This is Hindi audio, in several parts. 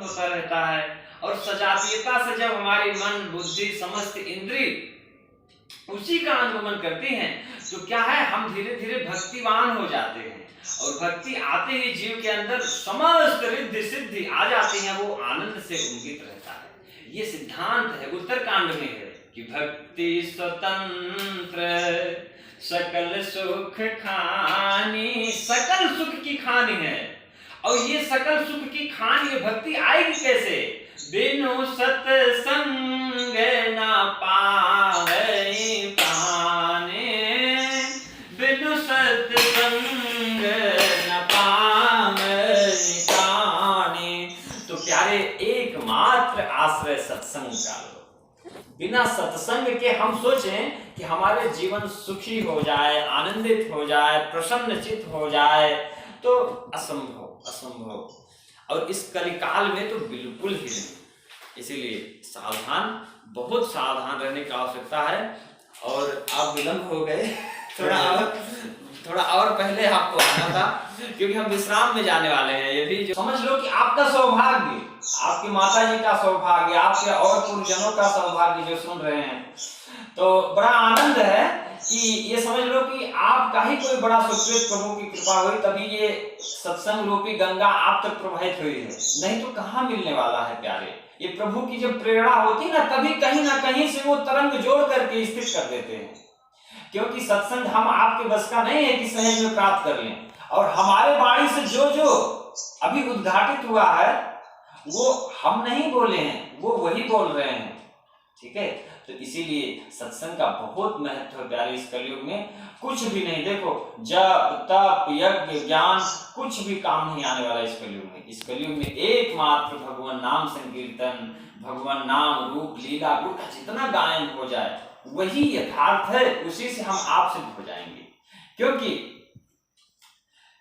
होता रहता है। और सजातीयता से जब हमारी मन बुद्धि समस्त इंद्रिय उसी का अनुगमन करती हैं, तो क्या है, हम धीरे धीरे भक्तिवान हो जाते हैं। और भक्ति आते ही जीव के अंदर समस्त रिद्धि सिद्धि आ जाती हैं, वो आनंद से उन्मुख रहता है। ये सिद्धांत है, उत्तरकांड में है कि भक्ति स्वतंत्र सकल सुख खानी, सकल सुख की खानी है। और ये सकल सुख की खानी, ये भक्ति आएगी कैसे? बिनु सत्संग न पावै पाने, बिनु सत्संग न पावै पाने। तो प्यारे, एकमात्र आश्रय सत्संग का लो। बिना सत्संग के हम सोचें कि हमारे जीवन सुखी हो जाए, आनंदित हो जाए, प्रसन्नचित हो जाए, तो असंभव असंभव। और इस कलिकाल में तो बिल्कुल ही नहीं। इसीलिए सावधान, बहुत सावधान रहने की आवश्यकता है। और आप विलंब हो गए, थोड़ा और पहले आपको आना था, क्योंकि हम विश्राम में जाने वाले हैं। ये भी समझ लो कि आपका सौभाग्य, आपकी माता जी का सौभाग्य, आपके और पूर्वजनों का सौभाग्य जो सुन रहे हैं, तो बड़ा आनंद है कि ये समझ लो कि आपका ही कोई बड़ा सुकृत प्रभु की कृपा हुई, तभी ये सत्संग रूपी गंगा आप तक प्रवाहित हुई है। नहीं तो कहाँ मिलने वाला है प्यारे। ये प्रभु की जब प्रेरणा होती है ना, तभी कहीं ना कहीं से वो तरंग जोड़ करके स्थित कर देते हैं। क्योंकि सत्संग हम आपके बस का नहीं है कि सहज में प्राप्त कर लें। और हमारे वाणी से जो जो अभी उद्घाटित हुआ है, वो हम नहीं बोले हैं, वो वही बोल रहे हैं। ठीक है, तो इसीलिए सत्संग का बहुत महत्व है प्यारे। इस कलयुग में कुछ भी नहीं, देखो जप तप यज्ञ ज्ञान कुछ भी काम नहीं आने वाला इस कलयुग में। इस कलयुग में एकमात्र भगवान नाम संकीर्तन, भगवान नाम रूप लीला गुण का जितना गायन हो जाए, वही यथार्थ है। उसी से हम आप सिद्ध हो जाएंगे। क्योंकि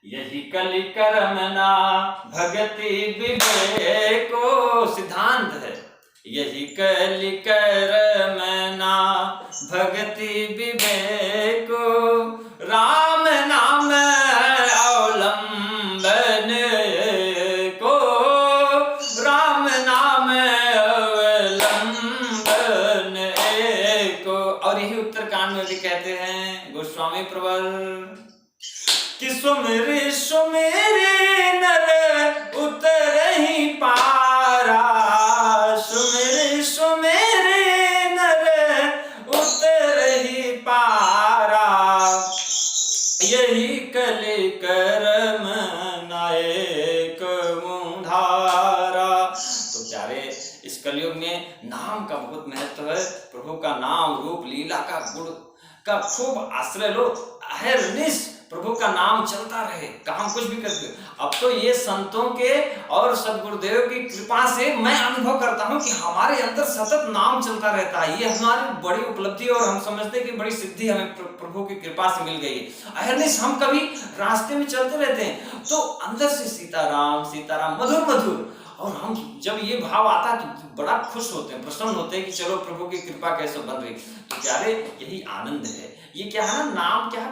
यही कलि करमना भगति विवेको, सिद्धांत है। यही कलि करमना भगति विवेको, राम नाम अवलंबन को, राम नाम अवलंबन को। और यही उत्तरकांड में भी कहते हैं गोस्वामी प्रवर कि सुमिर सुमिर नर उतरहि पारा, सुमिर सुमिर नर उतरहि पारा, यही कलि करम नायक मुंधारा। तो प्यारे, इस कलयुग में नाम का बहुत महत्व है। प्रभु का नाम रूप लीला का गुण का खूब आश्रय लो। अहर्निश प्रभु का नाम चलता रहे, काम कुछ भी करते। अब तो ये संतों के और सदगुरुदेव की कृपा से मैं अनुभव करता हूँ कि हमारे अंदर सतत नाम चलता रहता है। ये हमारी बड़ी उपलब्धि और हम समझते हैं कि बड़ी सिद्धि हमें प्रभु की कृपा से मिल गई है। अहर्निश हम कभी रास्ते में चलते रहते हैं तो अंदर से सीताराम सीताराम मधुर मधुर, और हम जब ये भाव आता है तो बड़ा खुश होते हैं, प्रसन्न होते हैं कि चलो प्रभु की कृपा कैसे बन रही। तो प्यारे, यही आनंद है। ये क्या है ना, नाम क्या है,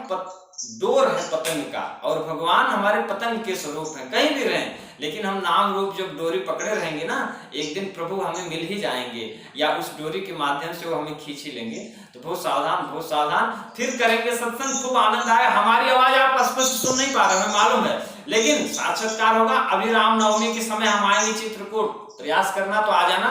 डोर है पतंग का, और भगवान हमारे पतंग के स्वरूप हैं, कहीं भी रहें। लेकिन हम नाम रूप जब डोरी पकड़े रहेंगे ना, एक दिन प्रभु हमें मिल ही जाएंगे, या उस डोरी के माध्यम से वो हमें खींच ही लेंगे। तो बहुत सावधान, बहुत सावधान। फिर करेंगे सत्संग, खूब आनंद आए। हमारी आवाज आप स्पष्ट सुन नहीं पा रहे, हमें मालूम है, लेकिन साक्षात्कार होगा। अभी रामनवमी के समय हम आएंगे चित्रकूट, प्रयास करना तो आ जाना।